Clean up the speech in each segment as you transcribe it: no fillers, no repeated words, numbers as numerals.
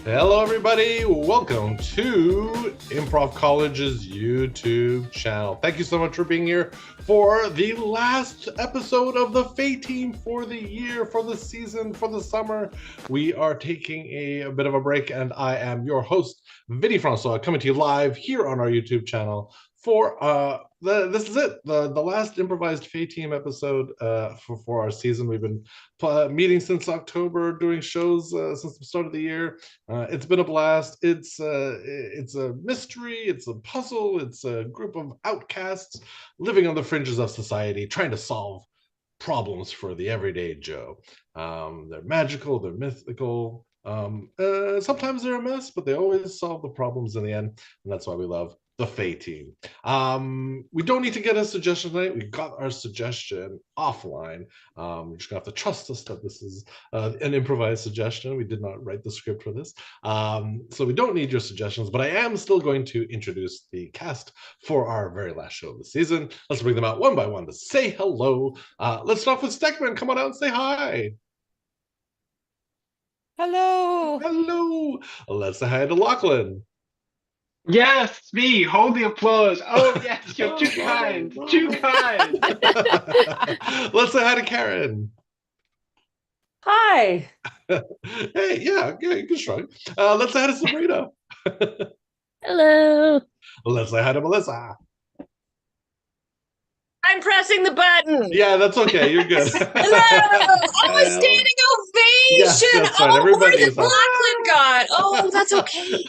Hello, everybody. Welcome to Improv College's YouTube channel. Thank you so much for being here for the last episode of the Fae Team for the year, for the season, for the summer. We are taking a bit of a break, and I am your host, Vinny Francois, coming to you live here on our YouTube channel for this is it, the last improvised Fae Team episode for our season. We've been meeting since October, doing shows since the start of the year. It's been a blast. It's a mystery. It's a puzzle. It's a group of outcasts living on the fringes of society, trying to solve problems for the everyday Joe. They're magical. They're mythical. Sometimes they're a mess, but they always solve the problems in the end, and that's why we love the Fae Team. We don't need to get a suggestion tonight. We got our suggestion offline. You're just gonna have to trust us that this is an improvised suggestion. We did not write the script for this, so we don't need your suggestions. But I am still going to introduce the cast for our very last show of the season. Let's bring them out one by one to say hello. Let's start with Steckman. Come on out and say hi. Hello. Hello. Let's say hi to Lachlan. Yes, me. Hold the applause. Oh, yes, you're too kind. Too kind. Let's say hi to Karen. Hi. Hey, yeah, good shrug. Let's say hi to Sabrina. Hello. Let's say hi to Melissa. I'm pressing the button. Yeah, that's okay. You're good. Hello. Oh, a standing ovation. Yes, that's right. Oh, Everybody more is than Lachlan got. Oh, that's okay.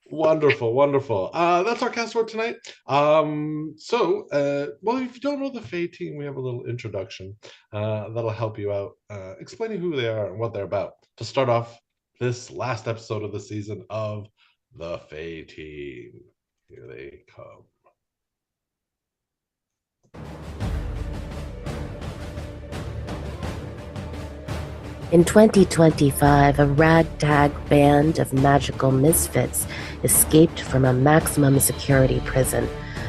Wonderful, wonderful. That's our cast for tonight. Well, if you don't know the Fae Team, we have a little introduction that'll help you out, explaining who they are and what they're about. To start off this last episode of the season of the Fae Team. Here they come. In 2025, a ragtag band of magical misfits escaped from a maximum security prison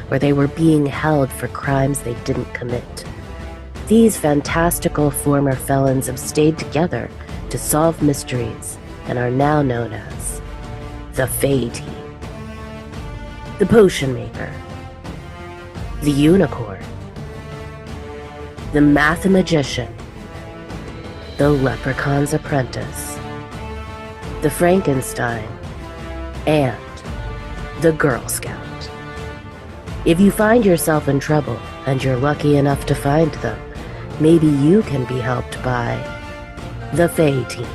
where they were being held for crimes they didn't commit. These fantastical former felons have stayed together to solve mysteries and are now known as the Fae Team. The Potion Maker, the Unicorn, the Mathemagician, the Leprechaun's Apprentice, the Frankenstein, and the Girl Scout. If you find yourself in trouble and you're lucky enough to find them, maybe you can be helped by the Fae Team.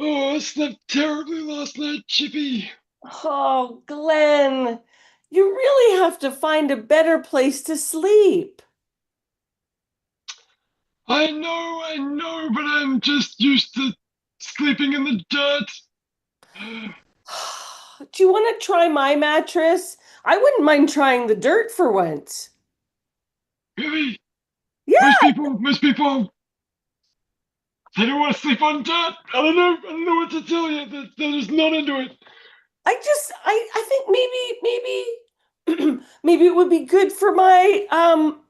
Oh, I slept terribly last night, Chippy. Oh, Glenn, you really have to find a better place to sleep. I know, but I'm just used to sleeping in the dirt. Do you want to try my mattress? I wouldn't mind trying the dirt for once. Really? Yeah. Most people, they don't want to sleep on dirt. I don't know what to tell you. They're just not into it. I think maybe maybe it would be good for my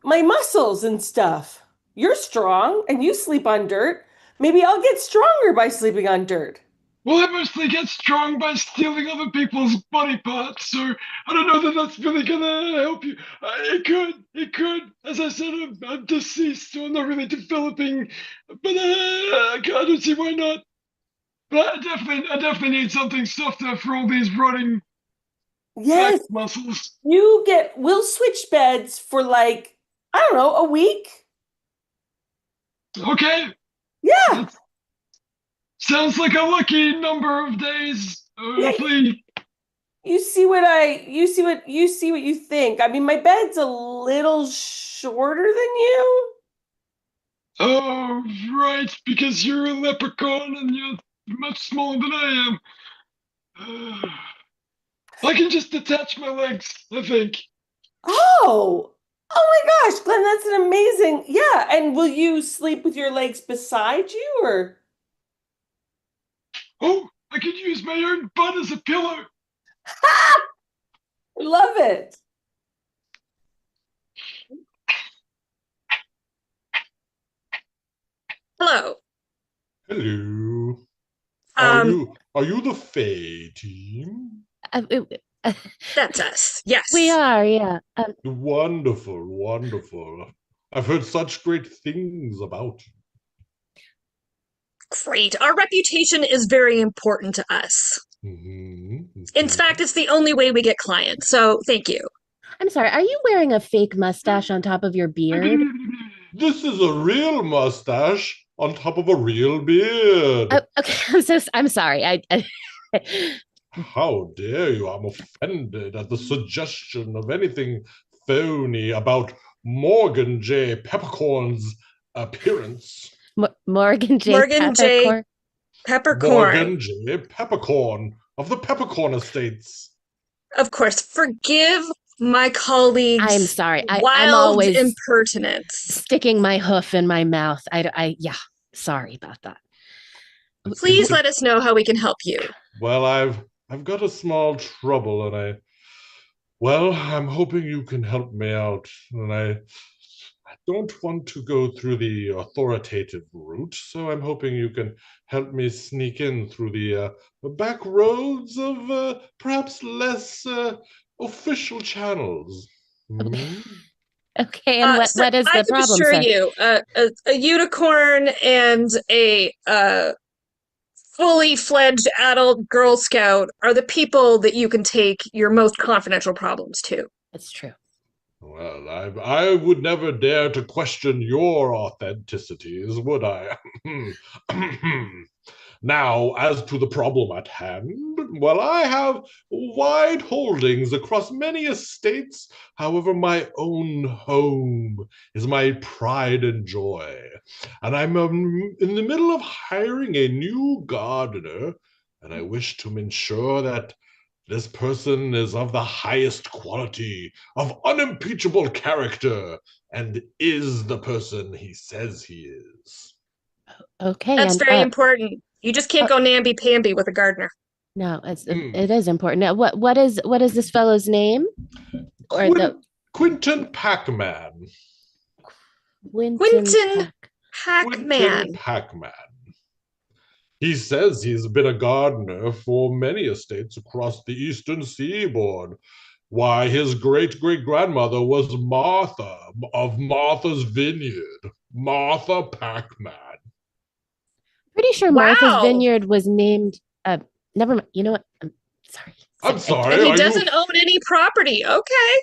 my muscles and stuff. You're strong and you sleep on dirt. Maybe I'll get stronger by sleeping on dirt. Well, I mostly get strong by stealing other people's body parts, so I don't know that that's really gonna help you. It could. As I said, I'm deceased, so I'm not really developing. But I don't see why not. But I definitely need something softer for all these rotting Yes, muscles. we'll switch beds for like, I don't know, a week. Okay. Yeah. Sounds like a lucky number of days. Hopefully. You see what you think. I mean, my bed's a little shorter than you. Oh, right, because you're a leprechaun and you're much smaller than I am. I can just detach my legs, I think. Oh, Oh my gosh, Glenn, that's an amazing. Yeah, and will you sleep with your legs beside you or? Oh, I could use my own butt as a pillow. I love it. Hello. Hello. Um, Are you the Fae Team? Uh, uh, that's us. we Yes. are, yeah. Wonderful, wonderful. I've heard such great things about you. Great. Our reputation is very important to us. In fact, it's the only way we get clients. So thank you. I'm sorry, are you wearing a fake mustache on top of your beard? This is a real mustache on top of a real beard. Oh, okay, I'm sorry. How dare you? I'm offended at the suggestion of anything phony about Morgan J. Peppercorn's appearance. Morgan J. Morgan J. Peppercorn. Peppercorn. Morgan J. Peppercorn of the Peppercorn Estates. Of course. Forgive my colleagues' I'm sorry. I'm wild always impertinence. sticking my hoof in my mouth. Yeah, sorry about that. Please let us know how we can help you. Well, I've got a small trouble, and I'm hoping you can help me out. And I don't want to go through the authoritative route, so I'm hoping you can help me sneak in through the back roads of perhaps less official channels. Okay, and what is the problem, sir? I can assure sir? you, a unicorn and a fully fledged adult Girl Scout are the people that you can take your most confidential problems to. It's true. Well, I would never dare to question your authenticities, would I? Now, as to the problem at hand, well, I have wide holdings across many estates. However, my own home is my pride and joy. And I'm in the middle of hiring a new gardener, and I wish to ensure that this person is of the highest quality, of unimpeachable character, and is the person he says he is. Okay, That's and very important. You just can't go namby-pamby with a gardener. no, it is important. Now, what is this fellow's name? Or Quinton Pac-Man. Quinton Pac-Man. Pac-Man. He says he's been a gardener for many estates across the eastern seaboard. Why, his great-great-grandmother was Martha of Martha's Vineyard. Martha Pac-Man. Pretty sure Martha's Vineyard was named. Never mind. You know what? I'm sorry. I'm sorry. And he doesn't own any property. Okay.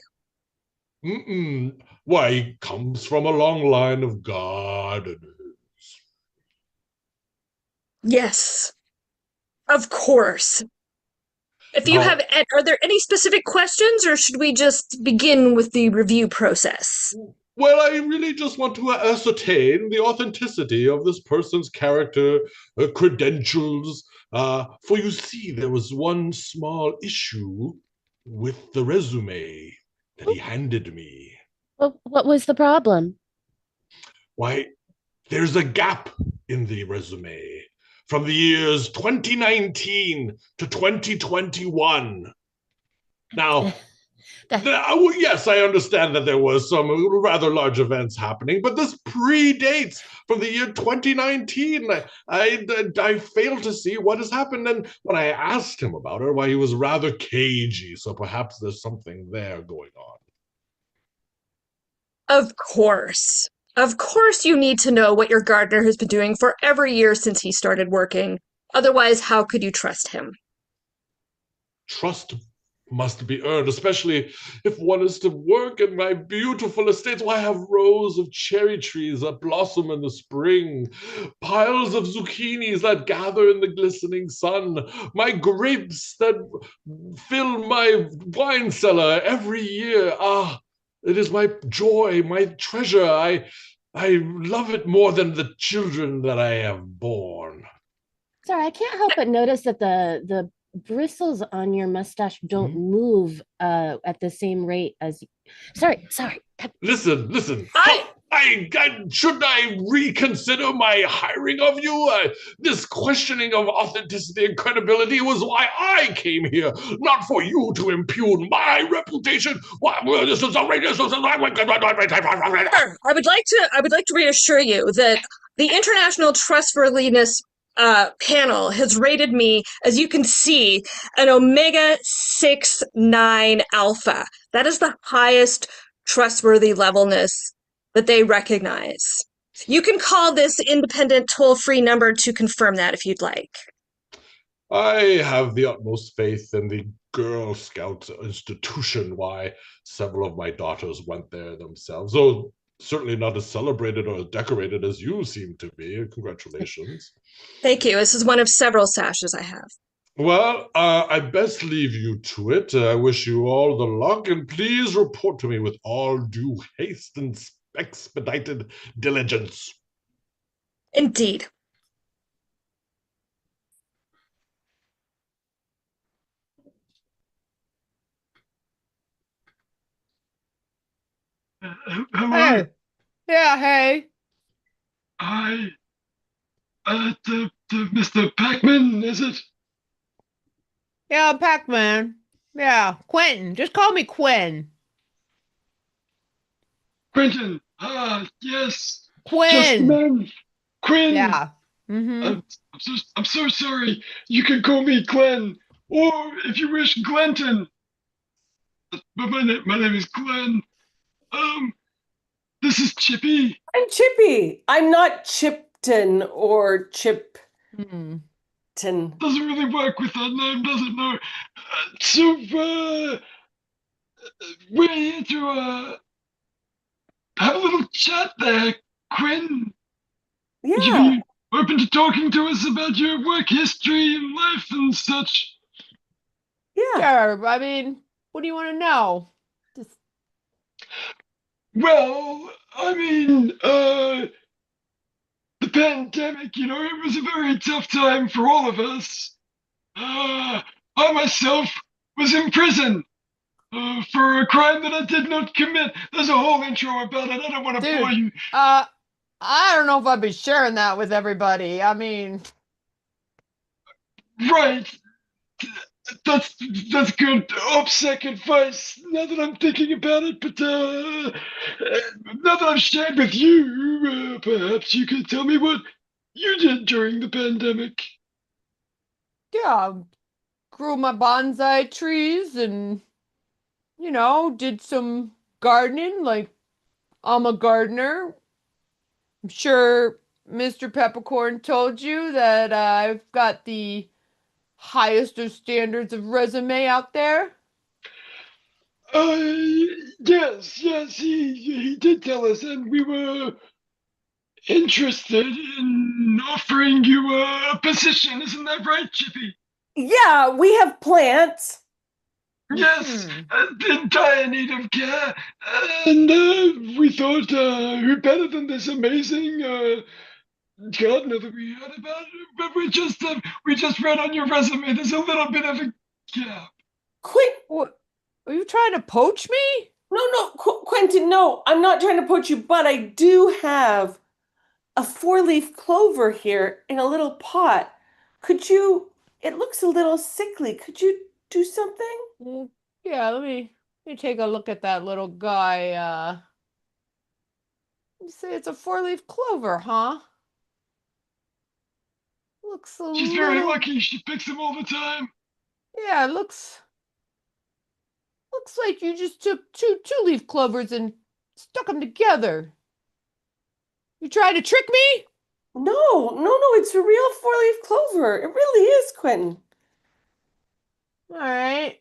Why, he comes from a long line of gardeners. Yes. Of course. If you have, are there any specific questions, or should we just begin with the review process? Well, I really just want to ascertain the authenticity of this person's character, credentials. For you see, there was one small issue with the resume that he handed me. Well, what was the problem? Why, there's a gap in the resume from the years 2019 to 2021. Now, yes, I understand that there was some rather large events happening, but this predates from the year 2019. I failed to see what has happened, and when I asked him about it, why, he was rather cagey, so perhaps there's something there going on. Of course. Of course you need to know what your gardener has been doing for every year since he started working. Otherwise, how could you trust him? Trust must be earned, especially if one is to work in my beautiful estates. Why, I have rows of cherry trees that blossom in the spring, piles of zucchinis that gather in the glistening sun, my grapes that fill my wine cellar every year. It is my joy, my treasure. I love it more than the children that I have born. Sorry, I can't help but notice that the bristles on your mustache don't move at the same rate as Sorry. Listen. Should I reconsider my hiring of you? This questioning of authenticity and credibility was why I came here, not for you to impugn my reputation. This is outrageous. Sure. I would like to reassure you that the International Trustworthiness panel has rated me, as you can see, an omega 6-9 alpha. That is the highest trustworthy levelness that they recognize. You can call this independent toll-free number to confirm that if you'd like. I have the utmost faith in the Girl Scout institution. Why, several of my daughters went there themselves, though certainly not as celebrated or as decorated as you seem to be. Congratulations. Thank you. This is one of several sashes I have. Well, I best leave you to it. I wish you all the luck, and please report to me with all due haste and expedited diligence. Indeed. Hello. Hey. Yeah, hey. Hi. The Mr. Pac-Man, is it? Yeah, Pac-Man. Yeah, Quentin. Just call me Quinn. Quentin. Ah, yes. Just the Quinn. man. Quinn. Yeah. Mm-hmm. I'm so sorry. You can call me Glenn, or if you wish, Glenton. But my name is Glenn. This is Chippy. I'm Chippy. I'm not Chipton or Chipton. Mm. Doesn't really work with that name, does it? No. So, we're here to have a little chat there, Quinn. Would you Yeah. be open to talking to us about your work history and life and such? Yeah. Sure. I mean, what do you want to know? Just Well, I mean, the pandemic, it was a very tough time for all of us. I myself was in prison for a crime that I did not commit. There's a whole intro about it. I don't want to bore Dude, you. I don't know if I'd be sharing that with everybody. I mean, Right. That's good. OPSEC advice. Now that I'm thinking about it, but now that I've shared with you, perhaps you could tell me what you did during the pandemic. yeah, grew my bonsai trees and, did some gardening. Like, I'm a gardener. I'm sure Mr. Peppercorn told you that I've got the highest of standards of resume out there. Yes, he did tell us, and we were interested in offering you a position. Isn't that right, Chippy? Yeah, we have plants. Yes, Hmm. in dire need of care, and we thought, who better than this amazing gardener that we heard about? But we just read on your resume. There's a little bit of a gap. What? Are you trying to poach me? No, Quentin, no, I'm not trying to poach you, but I do have a 4-leaf clover here in a little pot. It looks a little sickly. Could you do something? Well, yeah, let me take a look at that little guy. You say it's a 4-leaf clover, huh? Looks a She's very little. lucky. She picks them all the time. Yeah, it looks like you just took two-leaf clovers and stuck them together. You trying to trick me? No, it's a real 4-leaf clover. It really is, Quentin. All right.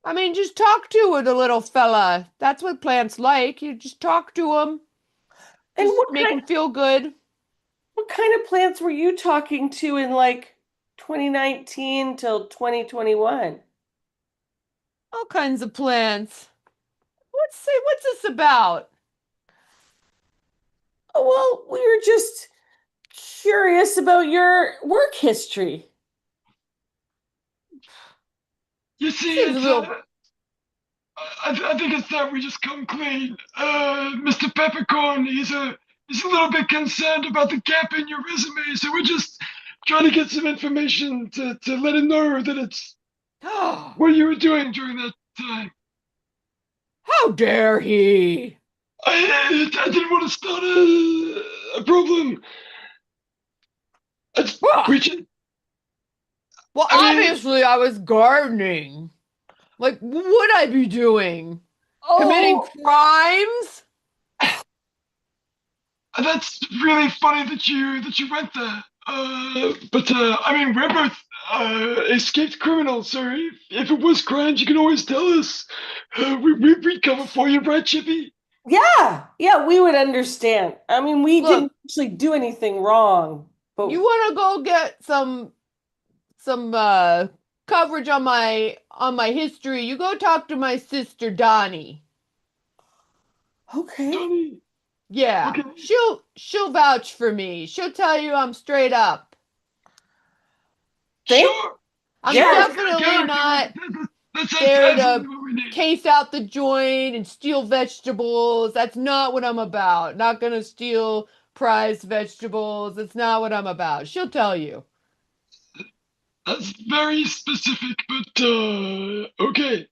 I mean, just talk to the little fella. That's what plants like. You just talk to them. And Just make them feel good. what kind of plants were you talking to in like 2019 till 2021? All kinds of plants. What's this about? Oh, well, we were just curious about your work history. You see, Seems a it's little. I think it's time we just come clean. Mr. Peppercorn, he's a little bit concerned about the gap in your resume, so we're just trying to get some information to let him know that it's what you were doing during that time. How dare he? I didn't want to start a problem. Ah, We just, well, I mean, obviously, I was gardening. Like, what would I be doing? Committing Oh, crimes? that's really funny that you went there. But I mean, we're both escaped criminals, so if it was crimes, you can always tell us. We'd cover for you, right, Chippy? yeah, we would understand. I mean, we Look, didn't actually do anything wrong, but you want to go get some coverage on my history? You go talk to my sister Donnie. okay. Donnie, Yeah, okay. she'll vouch for me. She'll tell you I'm straight up. Thank Sure. I'm Yeah. definitely not That's there absolutely to what we need. case out the joint and steal vegetables. That's not what I'm about. Not gonna steal prized vegetables. That's not what I'm about. She'll tell you. That's very specific, but okay.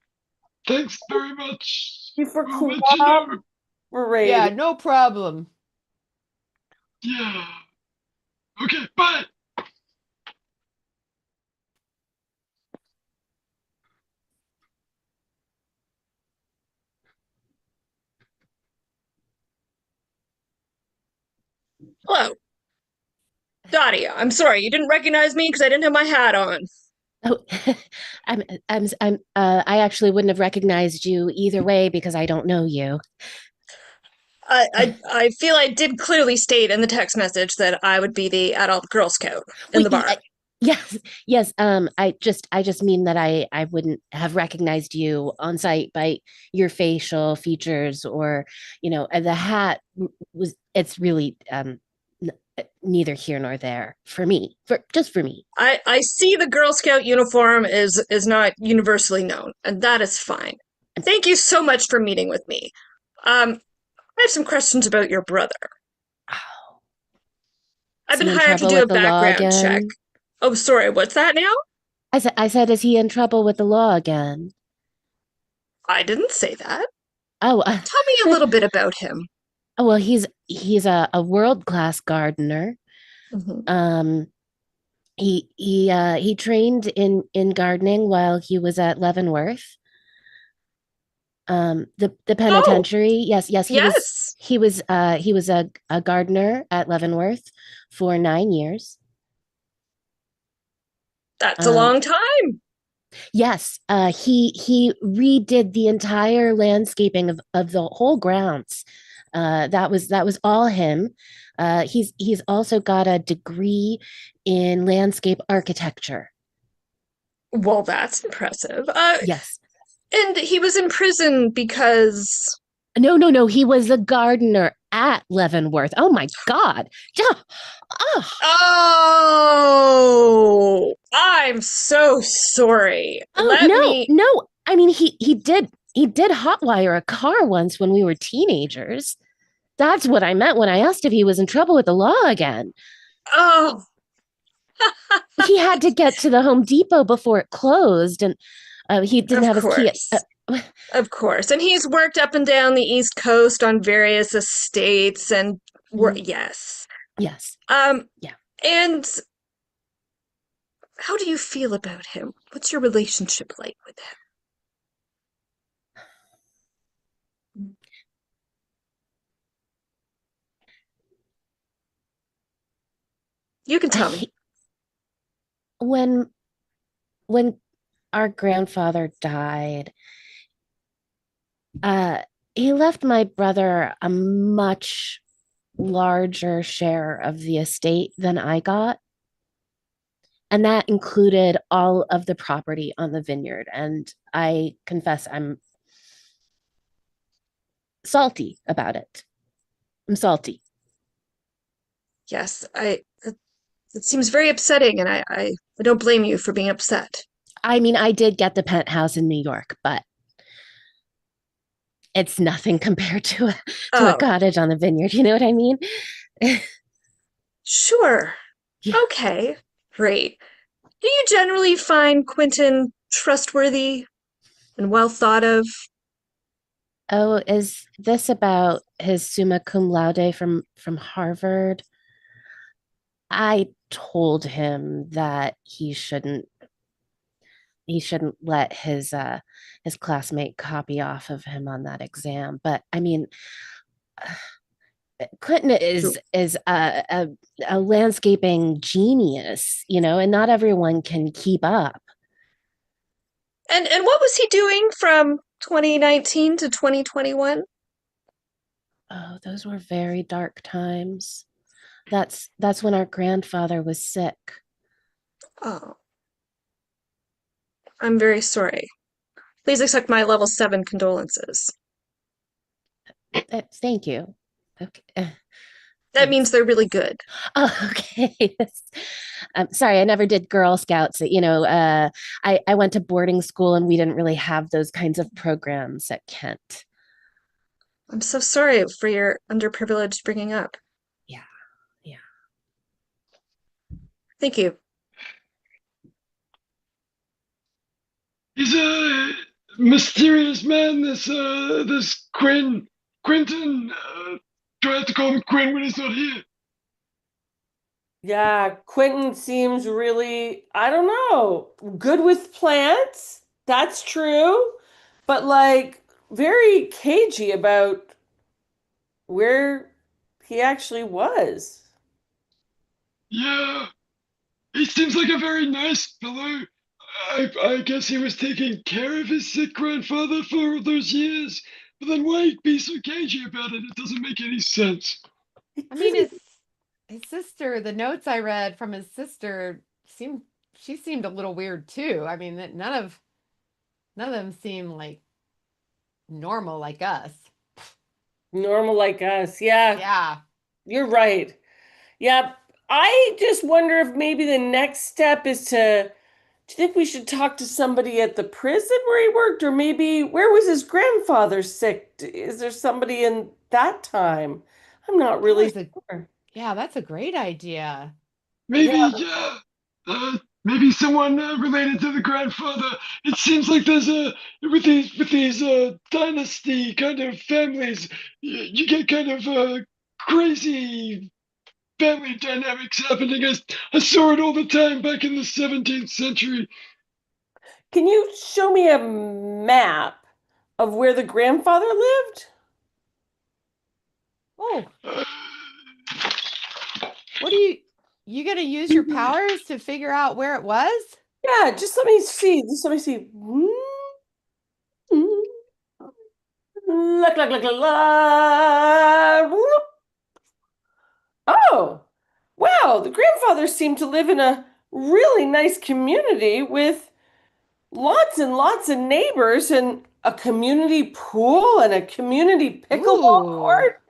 Thanks very much. you for We'll let you know. Yeah, cooperating. no problem. Yeah. Okay, bye. Hello, Dottie. I'm sorry, you didn't recognize me because I didn't have my hat on. Oh, I actually wouldn't have recognized you either way because I don't know you. I feel I did clearly state in the text message that I would be the adult Girl Scout in the bar. Yes, yes. I just mean that I wouldn't have recognized you on sight by your facial features or, the hat it's really neither here nor there for me, just for me. I see the Girl Scout uniform is not universally known, and that is fine. Thank you so much for meeting with me. I have some questions about your brother. Oh, I've is been he in hired to trouble do a with the law background check. again? Oh, sorry, what's that now? I said, is he in trouble with the law again? I didn't say that. Oh, Tell me a little bit about him. well, he's a world-class gardener. Mhm. Um, he trained in gardening while he was at Leavenworth. The Oh, penitentiary. Yes, yes. he was a gardener at Leavenworth for 9 years. That's a Um, long time. yes, he redid the entire landscaping of the whole grounds. That was all him. He's also got a degree in landscape architecture. Well, that's impressive. Yes. And he was in prison because No. He was a gardener at Leavenworth. Oh my God. Yeah. Oh, Oh, I'm so sorry. oh Let no, me. no. I mean, he did hotwire a car once when we were teenagers. That's what I meant when I asked if he was in trouble with the law again. Oh, He had to get to the Home Depot before it closed, and he didn't of have his key. course. Of course. And he's worked up and down the East Coast on various estates and yes. Yes. Um Yeah. and how do you feel about him? What's your relationship like with him? You can tell me. When when our grandfather died, uh, he left my brother a much larger share of the estate than I got. And that included all of the property on the vineyard. And I confess I'm salty about it. I'm salty. Yes, it seems very upsetting and I don't blame you for being upset. I mean, I did get the penthouse in New York, but it's nothing compared to a Oh, cottage on the vineyard. You know what I mean? sure. Yeah. Okay, great. Do you generally find Quentin trustworthy and well thought of? Oh, is this about his summa cum laude from Harvard? I told him that he shouldn't let his classmate copy off of him on that exam. But I mean, Clinton is a landscaping genius, and not everyone can keep up. And what was he doing from 2019 to 2021? Oh, those were very dark times. That's when our grandfather was sick. Oh, I'm very sorry. Please accept my level 7 condolences. Thank you. Okay. That Thanks. means they're really good. Oh, okay. I'm sorry, I never did Girl Scouts. I went to boarding school and we didn't really have those kinds of programs at Kent. I'm so sorry for your underprivileged bringing up. Yeah, yeah. Thank you. He's a mysterious man. This Quentin. Do I have to call him Quinn when he's not here? Yeah, Quentin seems really, I don't know, good with plants. That's true. But like very cagey about where he actually was. Yeah, he seems like a very nice fellow. I guess he was taking care of his sick grandfather for all those years. But then why be so cagey about it? It doesn't make any sense. I mean, his sister, the notes I read from his sister seemed a little weird too. I mean, that none of them seem like normal like us. Normal like us. Yeah, Yeah. you're right. Yeah, I just wonder if maybe the next step is to, do you think we should talk to somebody at the prison where he worked? Or maybe where was his grandfather sick? Is there somebody in that time? I'm not That really was a sure. Yeah, that's a great idea. Maybe, Yeah. yeah. Maybe someone related to the grandfather. It seems like there's a with these dynasty kind of families, you get kind of crazy family dynamics happening. I saw it all the time back in the 17th century. Can you show me a map of where the grandfather lived? Oh, Uh, what do you gonna use your powers to figure out where it was? Yeah, just let me see. Just let me see. Look, look, look, look, look. Oh, wow. The grandfathers seem to live in a really nice community with lots and lots of neighbors and a community pool and a community pickleball Ooh, court.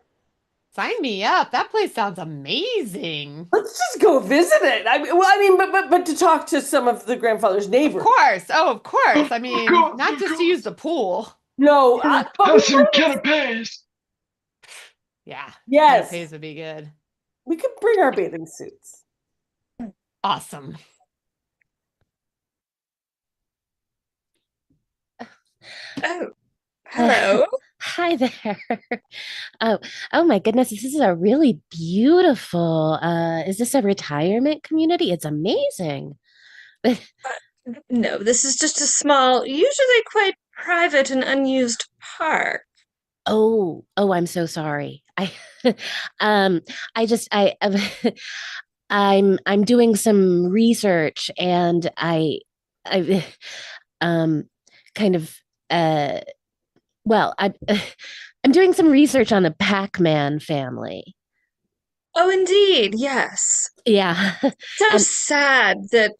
sign me up. That place sounds amazing. Let's just go visit it. But to talk to some of the grandfather's Of neighbors. course. Oh, of course. I of mean, course, not of just to use course. the pool. No, but we Have some might. canapes. Yeah, Yes, canapes would be good. we could bring our bathing suits. Awesome. Oh, Uh, hello. Hi there. Oh, oh my goodness, this is a really beautiful. Is this a retirement community? It's amazing. No, this is just a small, usually quite private and unused park. Oh, I'm so sorry. Um, I'm doing some research and I, um, kind of, uh, well, I'm doing some research on the Pac-Man family. Oh, indeed, yes. Yeah, So and sad that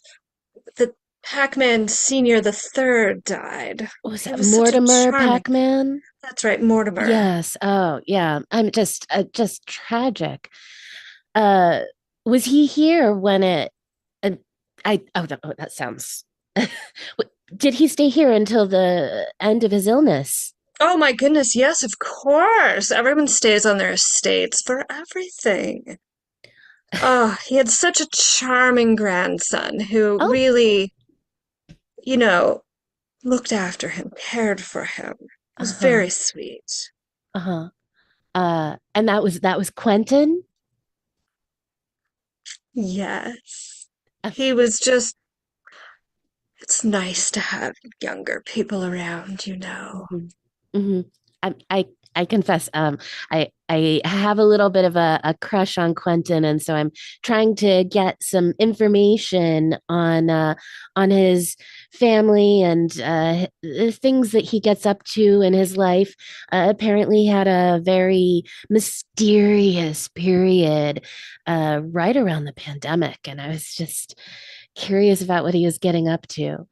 Pac-Man Senior the Third died. was He it was such a Mortimer charming. Pac-Man? That's right, Mortimer. Yes. Oh, yeah. I'm just tragic. Uh, was he here when it? Uh, oh, that sounds Did he stay here until the end of his illness? Oh my goodness, yes, of course. Everyone stays on their estates for everything. Oh, he had such a charming grandson who Oh, really, you know, looked after him, cared for him. It was uh-huh. very sweet. Uh-huh. And that was Quentin? Yes. Uh, He was just, it's nice to have younger people around, you know. mhm. Mhm. I confess, I have a little bit of a crush on Quentin, and so I'm trying to get some information on his family and the things that he gets up to in his life. Apparently, he had a very mysterious period right around the pandemic, and I was just curious about what he was getting up to.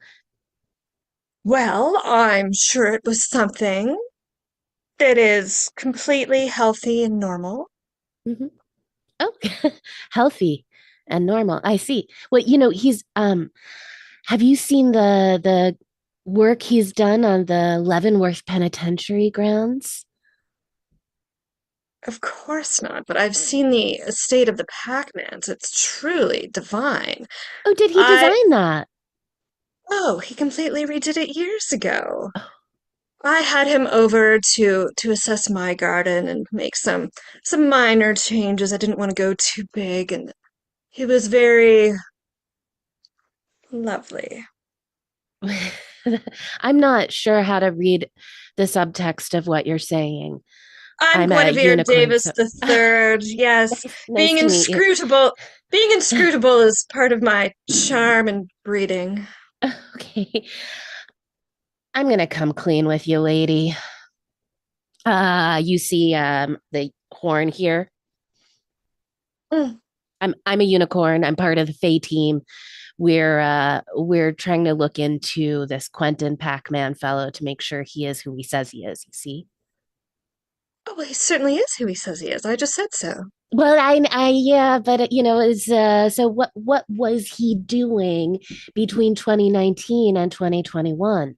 Well, I'm sure it was something that is completely healthy and normal. Mhm. Oh, healthy and normal. I see. Well, he's have you seen the work he's done on the Leavenworth Penitentiary grounds? Of course not, but I've seen the estate of the Pac-Mans. It's truly divine. Oh, did he I, design that? oh, he completely redid it years ago. I had him over to assess my garden and make some minor changes. I didn't want to go too big, and he was very lovely. I'm not sure how to read the subtext of what you're saying. I'm I'm a Guinevere unicorn, Davis so the Third. Yes, nice being to meet you. inscrutable, being inscrutable is part of my charm and breeding. Okay, I'm gonna come clean with you, lady. You see the horn here? Mm. I'm a unicorn. I'm part of the Fae Team. We're trying to look into this Quentin Pac-Man fellow to make sure he is who he says he is, you see? Oh, well, he certainly is who he says he is. I just said so. Well, yeah, but is so what was he doing between 2019 and 2021?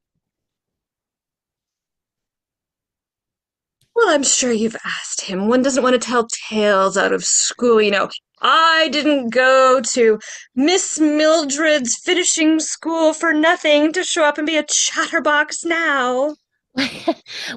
Well, I'm sure you've asked him. One doesn't want to tell tales out of school, you know. I didn't go to Miss Mildred's finishing school for nothing to show up and be a chatterbox now.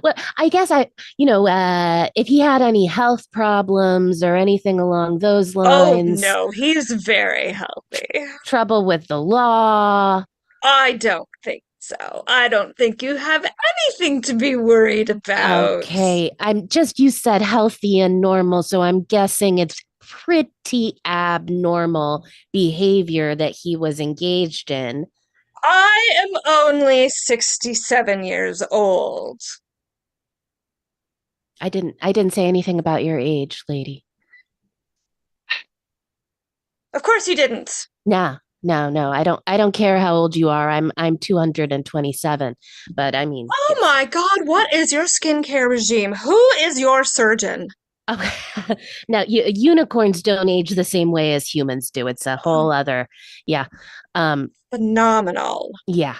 Well, I guess if he had any health problems or anything along those Oh, lines, no, he's very healthy. trouble with the law. I don't think so. I don't think you have anything to be worried about. Okay, you said healthy and normal, so I'm guessing it's pretty abnormal behavior that he was engaged in. I am only 67 years old. I didn't say anything about your age, lady. Of course you didn't. Nah, no. I don't care how old you are. I'm 227. But I mean, Oh yes. my God, what is your skincare regime? Who is your surgeon? Okay. Now, unicorns don't age the same way as humans do. It's a Oh, whole other, yeah. Um, phenomenal. yeah.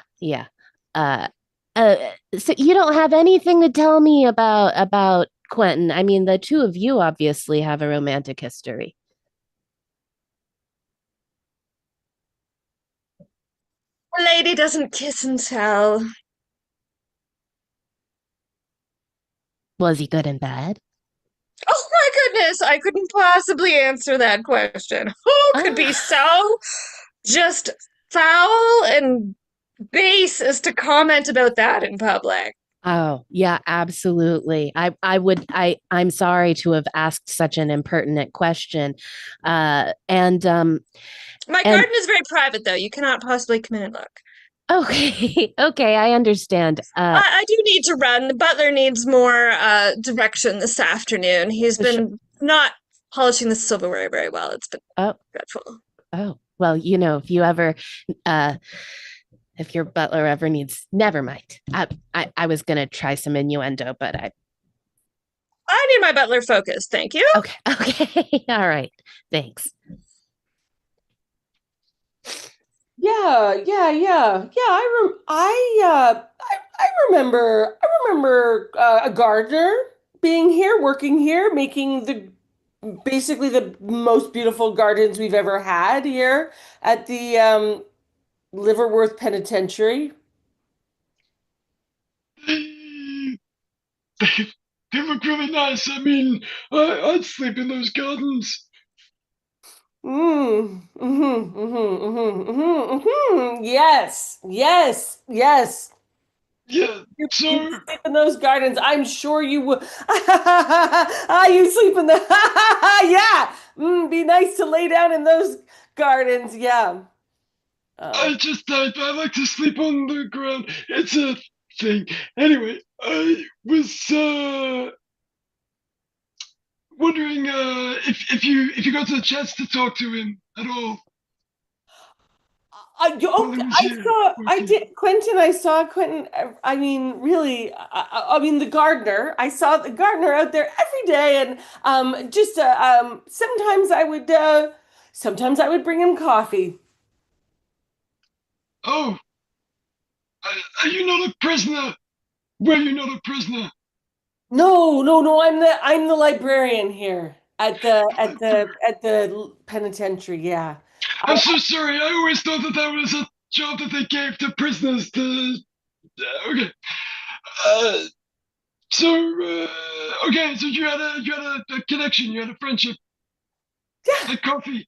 Uh, uh, so you don't have anything to tell me about Quentin. I mean, the two of you obviously have a romantic history. A lady doesn't kiss and tell. Was he good and bad? Oh my goodness, I couldn't possibly answer that question. Who could be Ah, so just foul and base as to comment about that in public? oh, yeah, absolutely. I'm sorry to have asked such an impertinent question. And My and garden is very private, though. You cannot possibly come in and look. okay, okay, I understand. I do need to run. The butler needs more direction this afternoon. He's Sh- been not polishing the silverware very well. It's been oh, dreadful. oh, well, uh, if your butler ever needs, never mind. I was gonna try some innuendo, but I need my butler focused, thank you. okay, okay, all right, thanks. Yeah, Yeah. I remember. I remember a gardener being here, working here, making the basically the most beautiful gardens we've ever had here at the Liverworth Penitentiary. They, they, they look really nice. I mean, I'd sleep in those gardens. Yes. Yeah. You So sleep in those gardens. I'm sure you would. You sleep in the. Yeah. Be nice to lay down in those gardens. Yeah. Uh, I like to sleep on the ground. It's a thing. Anyway, I was wondering if you got the chance to talk to him at all while he was here I working. did, Quentin. I saw Quentin. I mean, really. I mean, the gardener. I saw the gardener out there every day, and just sometimes I would bring him coffee. Oh, are you not a prisoner? Were you not a prisoner? No. I'm the librarian here at the penitentiary. Yeah. I'm I so sorry. I always thought that was a job that they gave to prisoners to. Okay. Uh, okay. So you had a connection. You had a friendship. yeah Like coffee.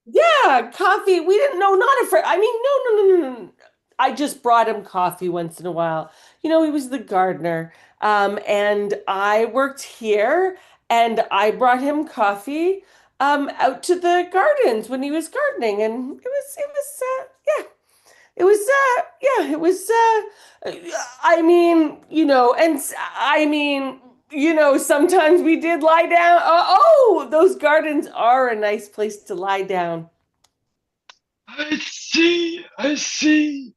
yeah coffee. We didn't know not a friend. I mean no. I just brought him coffee once in a while. He was the gardener, and I worked here, and I brought him coffee out to the gardens when he was gardening, and it was yeah. It was, yeah, it was, I mean, I mean, sometimes we did lie down. Those gardens are a nice place to lie down. I see. I see.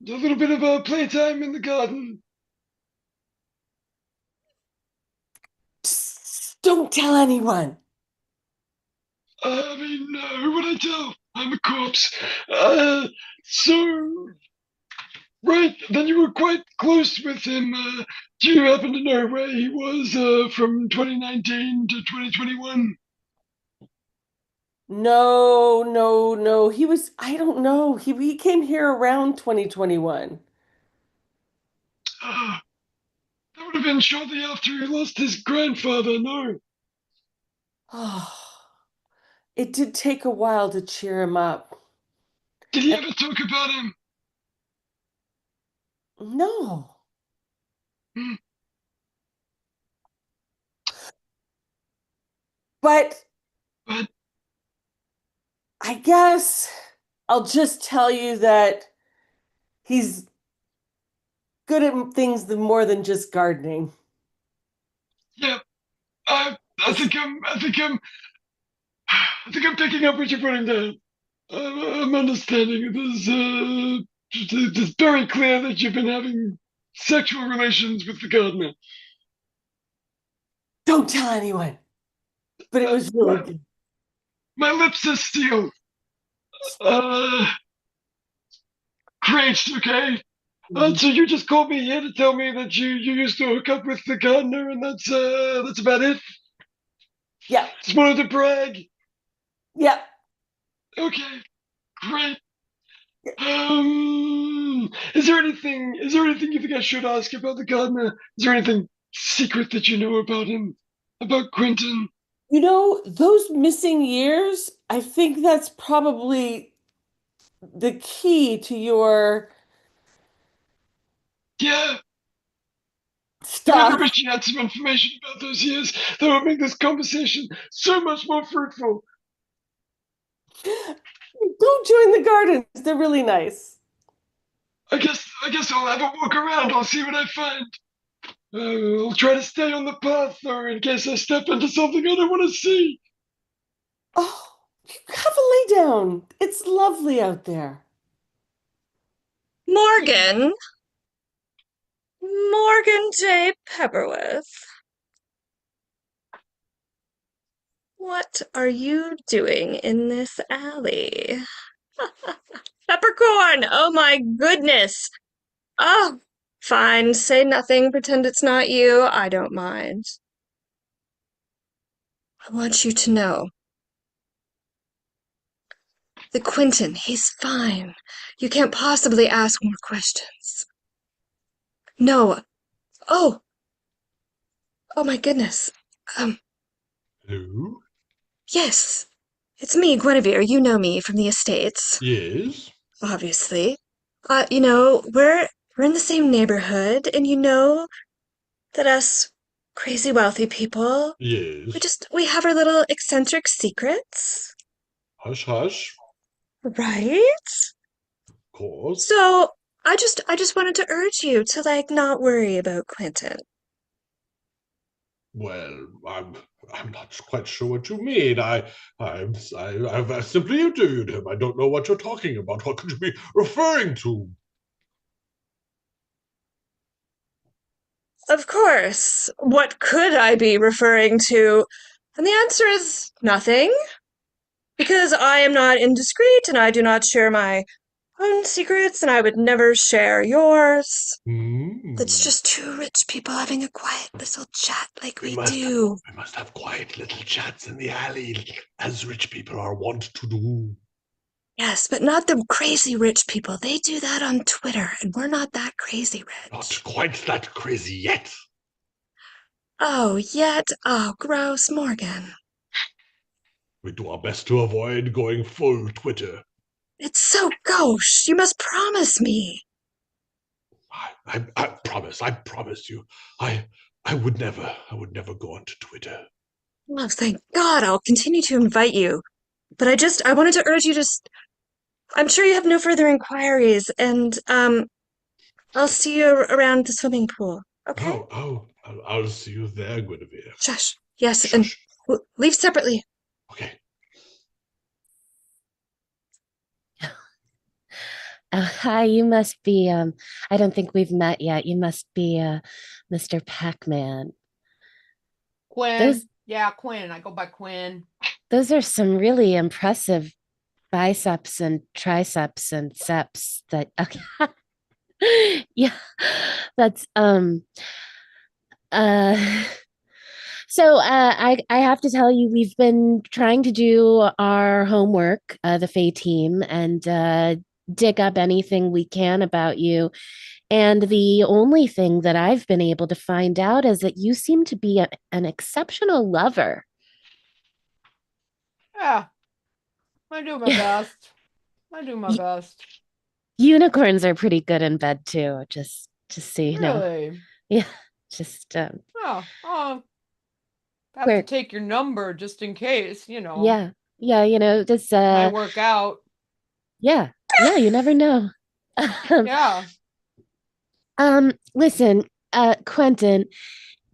A little bit of a playtime in the garden. Psst, don't tell anyone. I mean, who would I tell? I'm a corpse. Uh, so, right, then you were quite close with him. Do you happen to know where he was from 2019 to 2021? No. I don't know. He came here around 2021. Uh, that would have been shortly after he lost his grandfather, no? Oh, it did take a while to cheer him up. Did he ever talk about him? No. Hmm, But but, I guess I'll just tell you that he's good at things more than just gardening. yeah, I think I'm picking up what you're putting down. I'm understanding it is it's very clear that you've been having sexual relations with the gardener. Don't tell anyone. But it was really My, good. my lips are sealed. Uh, great, okay. So you just called me here to tell me that you used to hook up with the gardener, and that's about it. Yeah, Just wanted to brag. yeah. Okay, great. Is there anything you think I should ask about the gardener? Is there anything secret that you know about him? About Quentin? Those missing years, I think that's probably the key to your Yeah. I really stuff. wish you had some information about those years that would make this conversation so much more fruitful. Don't join the gardens. They're really nice. I guess I'll have a walk around. I'll see what I find. I'll try to stay on the path, or in case I step into something I don't want to see. Oh, you have a lay down. It's lovely out there. Morgan, Morgan J. Pepperworth, what are you doing in this alley? Peppercorn! Oh my goodness! Oh, fine. Say nothing. Pretend it's not you. I don't mind. I want you to know that Quentin, he's fine. You can't possibly ask more questions. No. Oh, oh my goodness. Um, Hello? yes. It's me, Guinevere. You know me from the estates, Yes? obviously. We're in the same neighborhood, and you know that us crazy wealthy people, Yes. we have our little eccentric secrets, Hush, hush. right? Of course. So I just wanted to urge you to like not worry about Quentin. Well, I'm not quite sure what you mean. I've simply interviewed him. I don't know what you're talking about. What could you be referring to? Of course. What could I be referring to? And the answer is nothing, because I am not indiscreet and I do not share my own secrets, and I would never share yours. Hmm. That's just two rich people having a quiet little chat like We we must do. we must have quiet little chats in the alley, as rich people are wont to do. Yes, but not the crazy rich people. They do that on Twitter, and we're not that crazy Not rich. quite that crazy yet. Oh, yet? Oh, gross, Morgan. We do our best to avoid going full Twitter. It's so gauche. You must promise me. I promise you. I I would never go onto Twitter. Oh, thank God. I'll continue to invite you. But I wanted to urge you to, I'm sure you have no further inquiries, and, I'll see you around the swimming pool, okay? I'll see you there, Guinevere. Shush. Yes, and Shush. leave separately. Okay. Hi, you must be, I don't think we've met yet. You must be, Mr. Pac-Man. Those, Quinn. Yeah, Quinn. I go by Quinn. those are some really impressive biceps and triceps and seps that, okay. Yeah, that's, uh, so I have to tell you, we've been trying to do our homework, the Fae team, and dig up anything we can about you. And the only thing that I've been able to find out is that you seem to be an exceptional lover. Yeah, I do my best. I do my best. Unicorns are pretty good in bed too, just so you know. Really? Yeah, just Oh, I'll have to we're take your number just in case, yeah, yeah, just might work out. yeah, yeah, you never know. Um, Yeah. Listen, Quentin,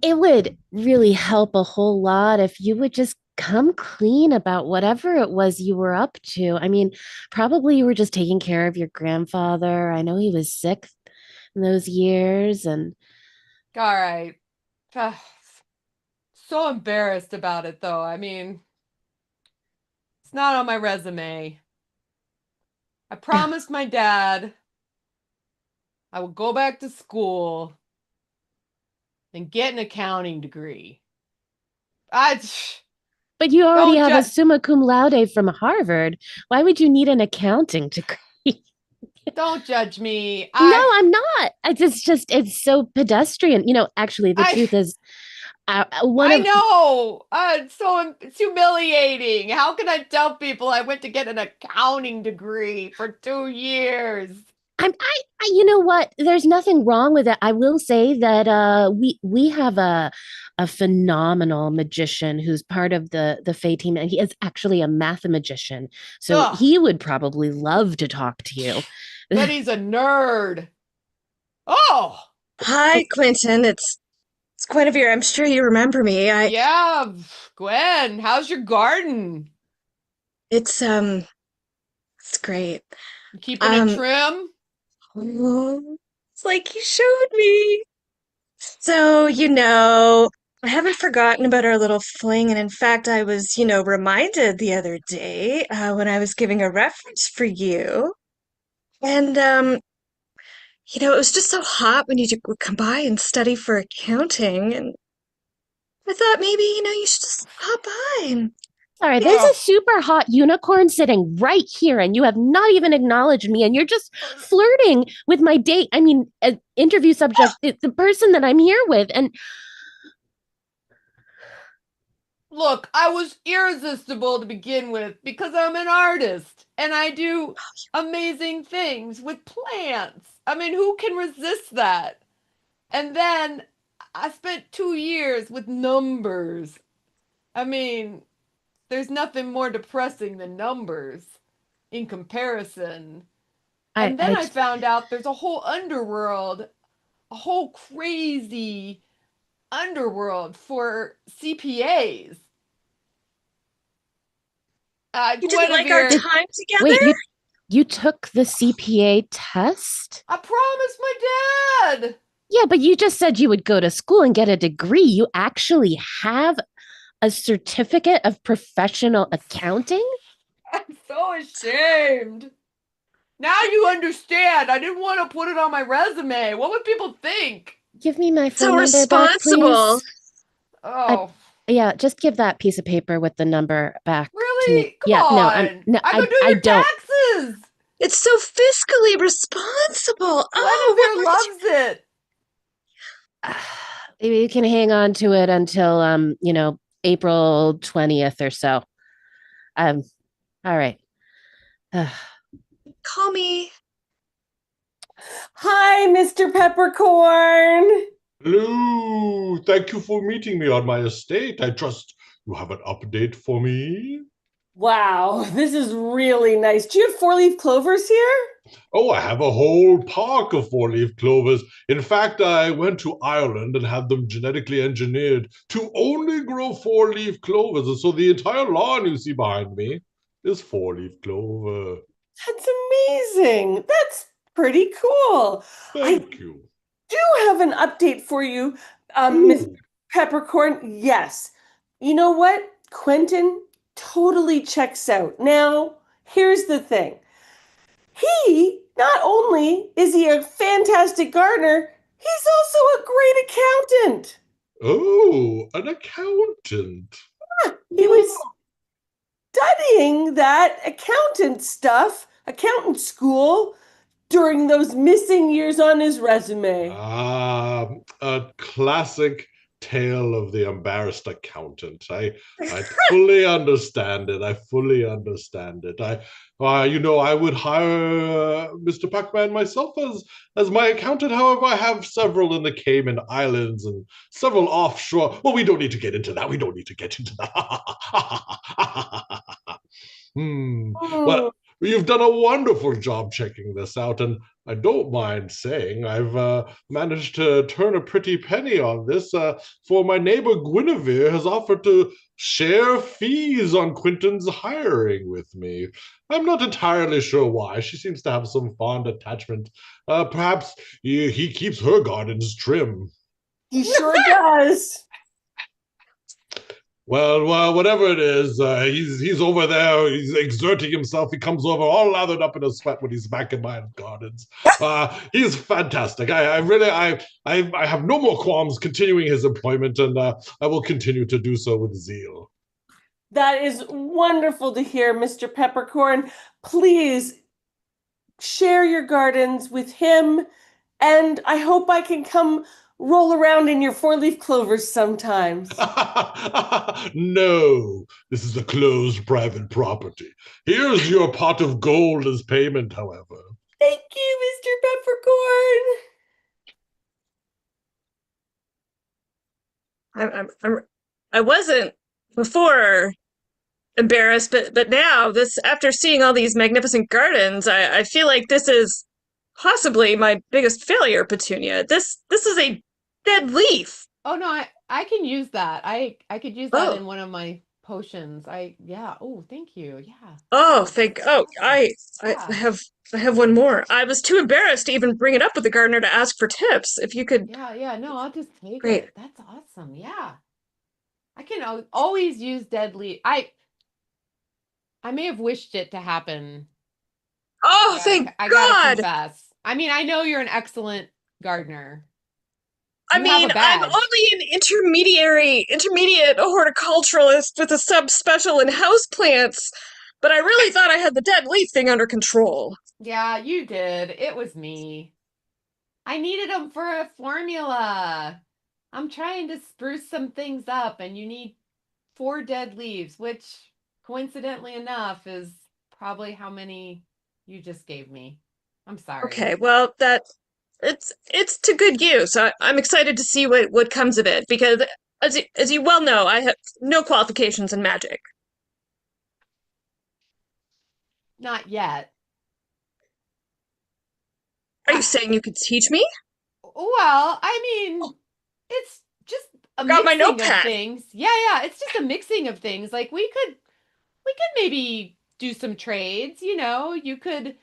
it would really help a whole lot if you would just come clean about whatever it was you were up to. I mean, probably you were just taking care of your grandfather. I know he was sick in those years, and All right. Ah, so embarrassed about it though. I mean, it's not on my resume. I promised my dad I would go back to school and get an accounting degree. I but you already don't have a judge. summa cum laude from Harvard. Why would you need an accounting degree? Don't judge me. No, I'm not. It's so pedestrian. Actually, the I truth is, one I of know. It's humiliating. How can I tell people I went to get an accounting degree for 2 years? you know what? There's nothing wrong with it. I will say that we have a phenomenal magician who's part of the Fae team, and he is actually a mathematician. So Ugh, he would probably love to talk to you. but he's a nerd. Oh, Hi, Quentin. It's Guinevere. I'm sure you remember me. yeah, Gwen, how's your garden? It's it's great. You keeping it Um, trim? oh, it's like you showed me. So, I haven't forgotten about our little fling, and in fact, I was reminded the other day when I was giving a reference for you. And it was just so hot when you would come by and study for accounting, and I thought maybe, you should just hop by and Sorry, there's yeah. a super hot unicorn sitting right here, and you have not even acknowledged me, and you're just flirting with my date. I mean, interview subject, the person that I'm here with, and Look, I was irresistible to begin with because I'm an artist and I do amazing things with plants. I mean, who can resist that? And then I spent 2 years with numbers. I mean, there's nothing more depressing than numbers in comparison. And then I found out there's a whole underworld, a whole crazy underworld for CPAs. You didn't like our Guinevere, time together? wait, you took the CPA test? I promised my dad. Yeah, but you just said you would go to school and get a degree. You actually have a certificate of professional accounting? I'm so ashamed. Now you understand. I didn't want to put it on my resume. What would people think? Give me my So phone number back, responsible. please. Oh, Yeah, just give that piece of paper with the number back to really? me. Come Yeah, on. no, I go do I your don't. taxes. It's so fiscally responsible. Oh, Guinevere loves it. Maybe you can hang on to it until April 20th or so. All right. call me. Hi, Mr. Peppercorn. Hello, thank you for meeting me on my estate. I trust you have an update for me. Wow, this is really nice. Do you have four-leaf clovers here? Oh, I have a whole park of four-leaf clovers. In fact, I went to Ireland and had them genetically engineered to only grow four-leaf clovers. And so the entire lawn you see behind me is four-leaf clover. That's amazing. That's pretty cool. Thank you. Do have an update for you, Mr. Peppercorn. Yes. You know what? Quentin totally checks out. Now, here's the thing. He, not only is he a fantastic gardener, he's also a great accountant. Oh, an accountant. He was studying that accountant school during those missing years on his resume. A classic tale of the embarrassed accountant. I fully understand it. I fully understand it. I would hire Mr. Pac-Man myself as my accountant. However, I have several in the Cayman Islands and several offshore. Well, we don't need to get into that. We don't need to get into that. Well, you've done a wonderful job checking this out, and I don't mind saying I've managed to turn a pretty penny on this, for my neighbor Guinevere has offered to share fees on Quentin's hiring with me. I'm not entirely sure why. She seems to have some fond attachment. Perhaps he keeps her gardens trim. He sure does. Well, whatever it is, he's over there. He's exerting himself. He comes over all lathered up in a sweat when he's back in my gardens. He's fantastic. I have no more qualms continuing his employment, and I will continue to do so with zeal. That is wonderful to hear, Mr. Peppercorn. Please share your gardens with him, and I hope I can come roll around in your four-leaf clovers sometimes. No, this is a closed private property. Here's your pot of gold as payment, however. Thank you, Mr. Peppercorn. I wasn't before embarrassed, but now after seeing all these magnificent gardens, I feel like this is possibly my biggest failure, Petunia. This is a dead leaf. Oh no, I can use that. I could use that in one of my potions. Oh, thank you. Yeah. I have one more. I was too embarrassed to even bring it up with the gardener to ask for tips. If you could. Yeah, no, I'll just take Great. it. That's awesome. Yeah. I can always use dead leaf. I may have wished it to happen Oh, thank I gotta God! confess. I mean, I know you're an excellent gardener. I You have a mean, I'm badge. only an intermediate horticulturalist with a subspecial in houseplants, but I really thought I had the dead leaf thing under control. Yeah, you did. It was me. I needed them for a formula. I'm trying to spruce some things up, and you need 4 dead leaves, which, coincidentally enough, is probably how many you just gave me. I'm sorry. Okay, well, it's to good use. I'm excited to see what comes of it because, as you well know, I have no qualifications in magic. Not yet. Are you I, saying you could teach me? well, I mean, it's just a Got my mixing of notepad. things. Yeah, it's just a mixing of things. Like we could maybe do some trades, you could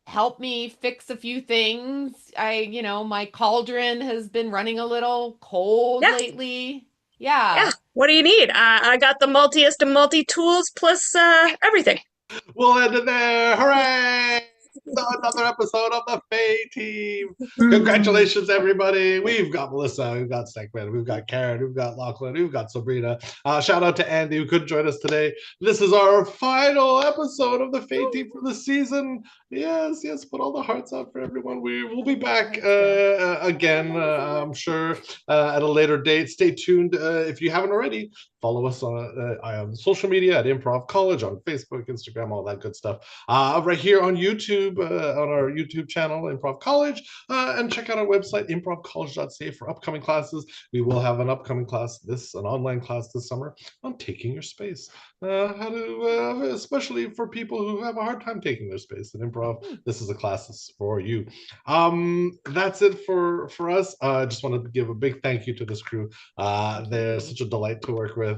help me fix a few things. My cauldron has been running a little cold Yeah, lately. yeah. Yeah. What do you need? I got the multiest of multi tools plus everything. We'll end it there. Hooray! So another episode of the Fae Team. Congratulations, everybody. We've got Melissa, we've got Steckman, we've got Karen, we've got Lachlan, we've got Sabrina. Shout out to Andy who couldn't join us today. This is our final episode of the Fae Team for the season. Yes, put all the hearts out for everyone. We will be back again, I'm sure, at a later date. Stay tuned if you haven't already. Follow us on social media at Improv College on Facebook, Instagram, all that good stuff. Right here on YouTube, on our YouTube channel, Improv College, and check out our website, improvcollege.ca, for upcoming classes. We will have an upcoming class, an online class this summer on taking your space. How to, especially for people who have a hard time taking their space in improv, this is a class for you. That's it for us. I just wanted to give a big thank you to this crew. They're such a delight to work with.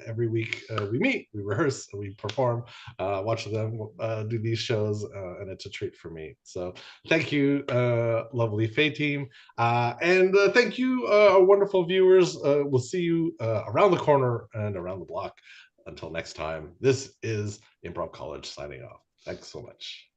Every week we meet, we rehearse, we perform, watch them do these shows, and it's a treat for me. So thank you, lovely Fae Team, and thank you, our wonderful viewers. We'll see you around the corner and around the block. Until next time, this is Improv College signing off. Thanks so much.